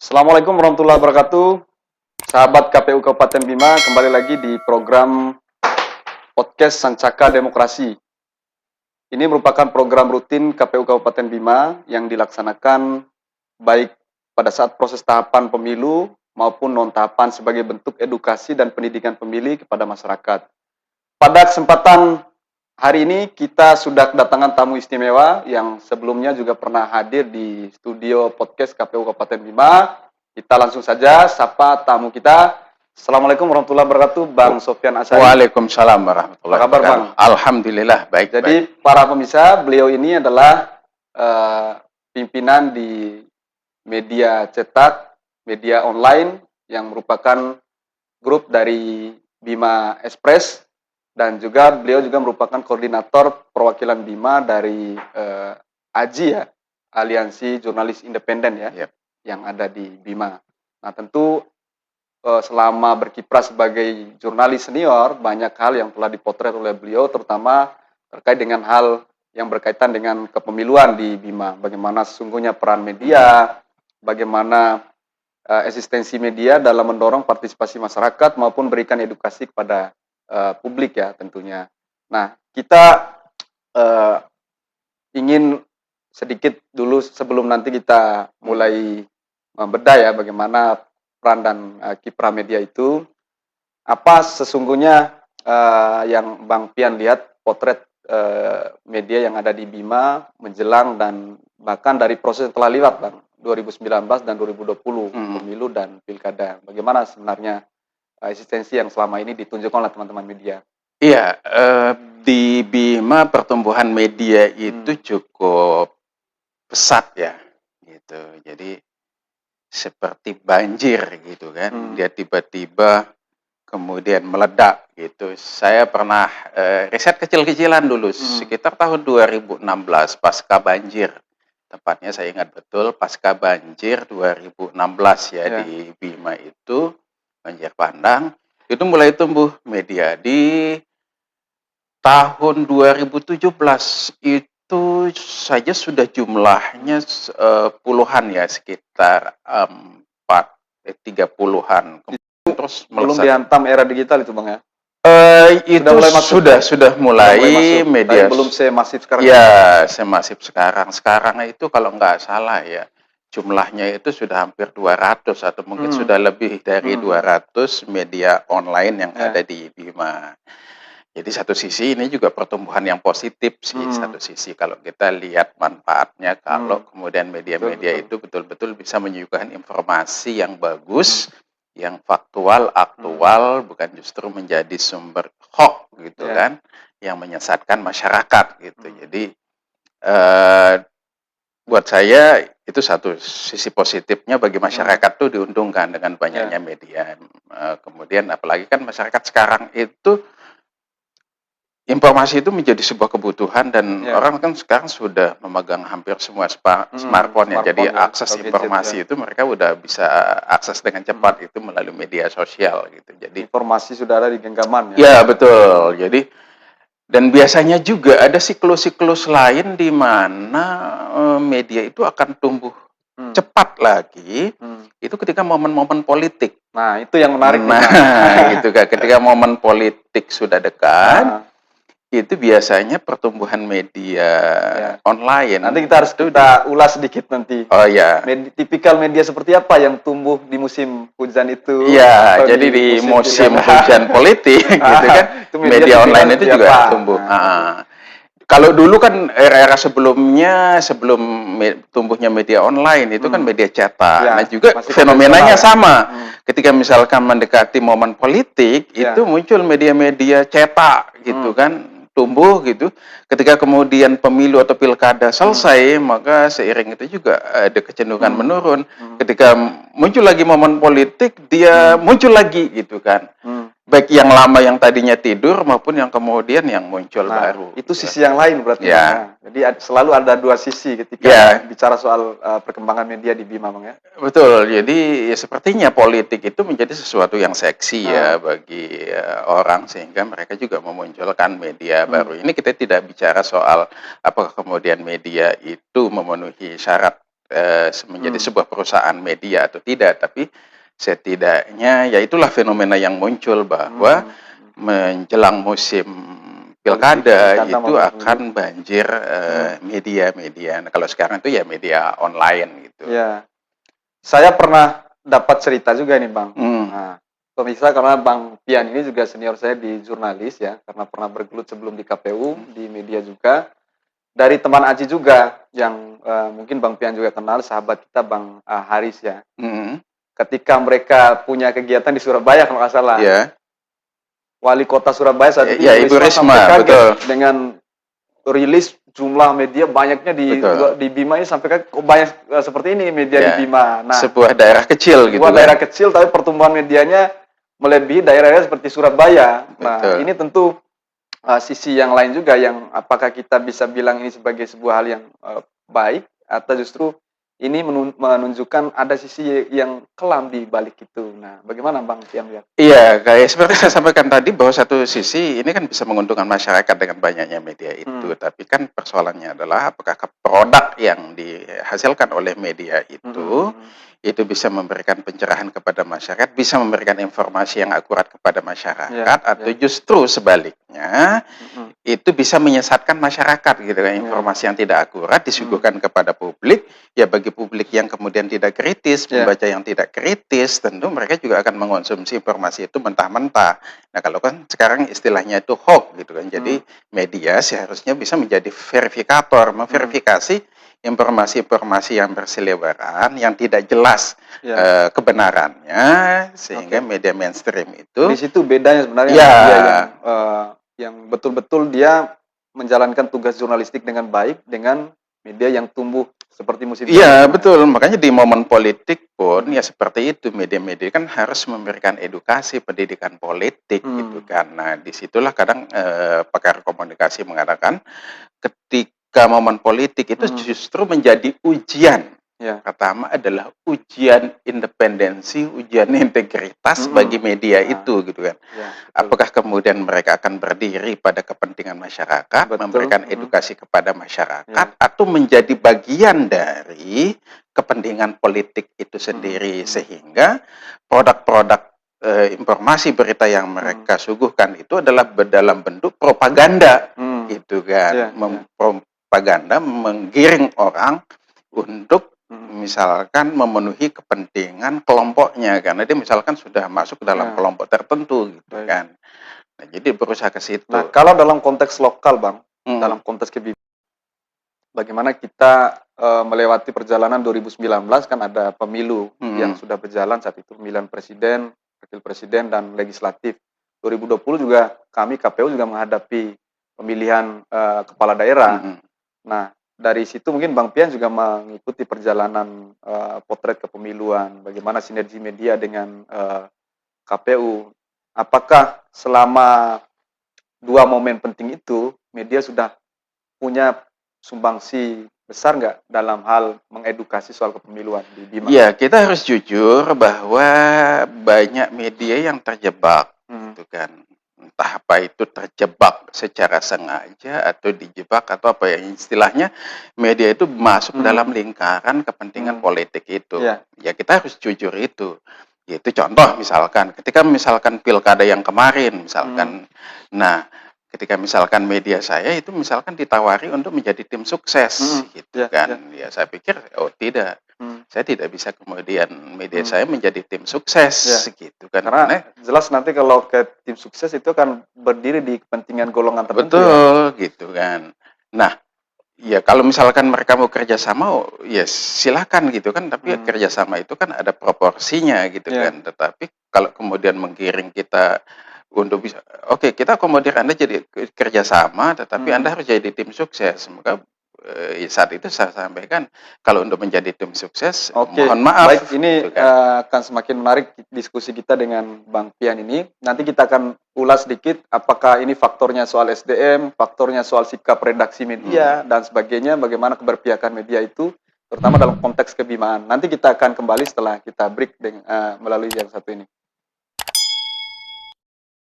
Assalamualaikum warahmatullahi wabarakatuh. Sahabat KPU Kabupaten Bima, kembali lagi di program podcast Sancaka Demokrasi. Ini merupakan program rutin KPU Kabupaten Bima yang dilaksanakan baik pada saat proses tahapan pemilu maupun non-tahapan sebagai bentuk edukasi dan pendidikan pemilih kepada masyarakat. Pada kesempatan hari ini kita sudah kedatangan tamu istimewa yang sebelumnya juga pernah hadir di studio podcast KPU Kabupaten Bima. Kita langsung saja sapa tamu kita. Assalamualaikum warahmatullahi wabarakatuh, Bang Sofyan Asyari. Waalaikumsalam warahmatullahi Apa kabar, Bang? wabarakatuh. Alhamdulillah, baik. Jadi para pemirsa, beliau ini adalah pimpinan di media cetak, media online yang merupakan grup dari Bima Express, dan juga beliau juga merupakan koordinator perwakilan Bima dari AJI ya, Aliansi Jurnalis Independen ya, Yep. yang ada di Bima. Nah tentu selama berkiprah sebagai jurnalis senior, banyak hal yang telah dipotret oleh beliau, terutama terkait dengan hal yang berkaitan dengan kepemiluan di Bima. Bagaimana sesungguhnya peran media, bagaimana eksistensi media dalam mendorong partisipasi masyarakat maupun berikan edukasi kepada publik ya tentunya. Nah, kita ingin sedikit dulu sebelum nanti kita mulai membedah ya bagaimana peran dan kiprah media itu. Apa sesungguhnya yang Bang Pian lihat potret media yang ada di Bima menjelang dan bahkan dari proses yang telah lewat, Bang, 2019 dan 2020 pemilu dan pilkada. Bagaimana sebenarnya eksistensi yang selama ini ditunjukkan oleh teman-teman media? Iya, di Bima pertumbuhan media itu cukup pesat ya, gitu. Jadi seperti banjir gitu kan, dia tiba-tiba kemudian meledak gitu. Saya pernah riset kecil-kecilan dulu, sekitar tahun 2016 pasca banjir. Tepatnya saya ingat betul pasca banjir 2016 ya, di Bima itu, banjir bandang, itu mulai tumbuh media. Di tahun 2017 itu saja sudah jumlahnya puluhan ya, sekitar 30-an. Terus Belum melesat. dihantam era digital itu, Bang ya? Itu sudah mulai media. Tapi belum semasif sekarang. Ya, semasif sekarang. Sekarang itu kalau nggak salah ya, jumlahnya itu sudah hampir 200 atau mungkin sudah lebih dari 200 media online yang ada di Bima. Jadi satu sisi ini juga pertumbuhan yang positif sih, satu sisi kalau kita lihat manfaatnya, kalau kemudian media-media itu betul-betul bisa menyuguhkan informasi yang bagus, yang faktual, aktual, bukan justru menjadi sumber hoax gitu kan, yang menyesatkan masyarakat gitu. Jadi buat saya itu satu sisi positifnya, bagi masyarakat tuh diuntungkan dengan banyaknya media. Kemudian apalagi kan masyarakat sekarang itu informasi itu menjadi sebuah kebutuhan, dan orang kan sekarang sudah memegang hampir semua smartphone ya. Jadi akses informasi itu mereka udah bisa akses dengan cepat itu melalui media sosial gitu. Jadi informasi sudah ada di genggaman ya. Ya, betul. Jadi dan biasanya juga ada siklus-siklus lain di mana media itu akan tumbuh cepat lagi, itu ketika momen-momen politik. Nah, itu yang menarik. Gitu kan. Ketika momen politik sudah dekat, itu biasanya pertumbuhan media online. Nanti kita harus ulas sedikit nanti. Oh ya. Tipikal media seperti apa yang tumbuh di musim hujan itu? Ya, jadi di musim hujan politik gitu kan, media online itu juga tumbuh. Kalau dulu kan era-era sebelumnya, sebelum tumbuhnya media online itu kan media cetak. Nah juga fenomenanya sama. Ketika misalkan mendekati momen politik, itu muncul media-media cetak gitu kan, tumbuh gitu. Ketika kemudian pemilu atau pilkada selesai, maka seiring itu juga ada kecenderungan menurun. Ketika muncul lagi momen politik, dia muncul lagi gitu kan. Baik yang lama yang tadinya tidur maupun yang kemudian yang muncul baru. Itu sisi yang lain berarti. Ya. Jadi selalu ada dua sisi ketika bicara soal perkembangan media di Bima, Bang ya. Betul. Jadi ya, sepertinya politik itu menjadi sesuatu yang seksi ya bagi orang, sehingga mereka juga memunculkan media baru. Ini kita tidak bicara soal apakah kemudian media itu memenuhi syarat menjadi sebuah perusahaan media atau tidak, tapi setidaknya ya itulah fenomena yang muncul bahwa menjelang musim pilkada itu akan banjir media-media. Nah, kalau sekarang itu ya media online gitu. Ya, saya pernah dapat cerita juga nih Bang. Nah, pemirsa, karena Bang Pian ini juga senior saya di jurnalis ya, karena pernah bergelut sebelum di KPU, di media juga. Dari teman Aji juga yang mungkin Bang Pian juga kenal, sahabat kita Bang Haris ya. Ketika mereka punya kegiatan di Surabaya kalau nggak salah, wali kota Surabaya saat itu Ibu Risma, betul, dengan rilis jumlah media banyaknya di Bima ini, sampai kok banyak seperti ini media di Bima. Nah, sebuah daerah kecil gitu. Sebuah daerah kecil tapi pertumbuhan medianya melebihi daerah-daerah seperti Surabaya. Nah, ini tentu sisi yang lain juga, yang apakah kita bisa bilang ini sebagai sebuah hal yang baik, atau justru ini menunjukkan ada sisi yang kelam di balik itu. Nah, bagaimana Bang Pian lihat? Iya, kayak seperti saya sampaikan tadi, bahwa satu sisi ini kan bisa menguntungkan masyarakat dengan banyaknya media itu, tapi kan persoalannya adalah apakah produk yang dihasilkan oleh media itu bisa memberikan pencerahan kepada masyarakat, bisa memberikan informasi yang akurat kepada masyarakat, atau justru sebaliknya itu bisa menyesatkan masyarakat gitu kan. Informasi yang tidak akurat disuguhkan kepada publik, ya bagi publik yang kemudian tidak kritis, pembaca yang tidak kritis, tentu mereka juga akan mengonsumsi informasi itu mentah-mentah. Nah, kalau kan sekarang istilahnya itu hoax gitu kan. Jadi media seharusnya bisa menjadi verifikator, memverifikasi informasi-informasi yang berseliweran, yang tidak jelas kebenarannya, sehingga media mainstream itu. Di situ bedanya sebenarnya media yang betul-betul dia menjalankan tugas jurnalistik dengan baik, dengan media yang tumbuh seperti musim. Iya, betul. Makanya di momen politik pun ya seperti itu, media-media kan harus memberikan edukasi pendidikan politik gitu kan. Nah, disitulah kadang pakar komunikasi mengatakan ketika momen politik itu justru menjadi ujian. Pertama adalah ujian independensi, ujian integritas bagi media itu gitu kan. Apakah kemudian mereka akan berdiri pada kepentingan masyarakat, memberikan edukasi kepada masyarakat, atau menjadi bagian dari kepentingan politik itu sendiri, sehingga produk-produk informasi berita yang mereka suguhkan itu adalah dalam bentuk propaganda gitu kan. Propaganda menggiring orang untuk misalkan memenuhi kepentingan kelompoknya, karena dia misalkan sudah masuk ke dalam kelompok tertentu gitu kan. Nah, jadi berusaha ke situ. Nah, kalau dalam konteks lokal Bang, dalam konteks bagaimana kita melewati perjalanan 2019, kan ada pemilu yang sudah berjalan saat itu, pemilihan presiden, wakil presiden, dan legislatif. 2020 juga kami KPU juga menghadapi pemilihan kepala daerah. Nah, dari situ mungkin Bang Pian juga mengikuti perjalanan potret kepemiluan, bagaimana sinergi media dengan KPU. Apakah selama dua momen penting itu media sudah punya sumbangsi besar nggak dalam hal mengedukasi soal kepemiluan di Bima? Ya, kita harus jujur bahwa banyak media yang terjebak, gitu kan. Entah apa itu terjebak secara sengaja atau dijebak atau apa ya, istilahnya media itu masuk dalam lingkaran kepentingan politik itu. Ya kita harus jujur itu. Yaitu contoh misalkan, ketika misalkan pilkada yang kemarin misalkan, nah ketika misalkan media saya itu misalkan ditawari untuk menjadi tim sukses gitu kan, ya saya pikir oh tidak. Saya tidak bisa kemudian media saya menjadi tim sukses gitu kan. Karena jelas nanti kalau ke tim sukses itu akan berdiri di kepentingan golongan tertentu. Betul gitu kan. Nah, ya kalau misalkan mereka mau kerjasama, ya silakan gitu kan. Tapi kerjasama itu kan ada proporsinya gitu kan. Tetapi kalau kemudian menggiring kita untuk bisa, oke, kita akomodir Anda jadi kerjasama, tetapi Anda harus jadi tim sukses. Maka saat itu saya sampaikan, kalau untuk menjadi tim sukses, mohon maaf. Baik, ini gitu kan. Akan semakin menarik diskusi kita dengan Bang Pian ini. Nanti kita akan ulas sedikit apakah ini faktornya soal SDM, faktornya soal sikap redaksi media, dan sebagainya, bagaimana keberpihakan media itu, terutama dalam konteks kebimaan. Nanti kita akan kembali setelah kita break dengan, melalui yang satu ini.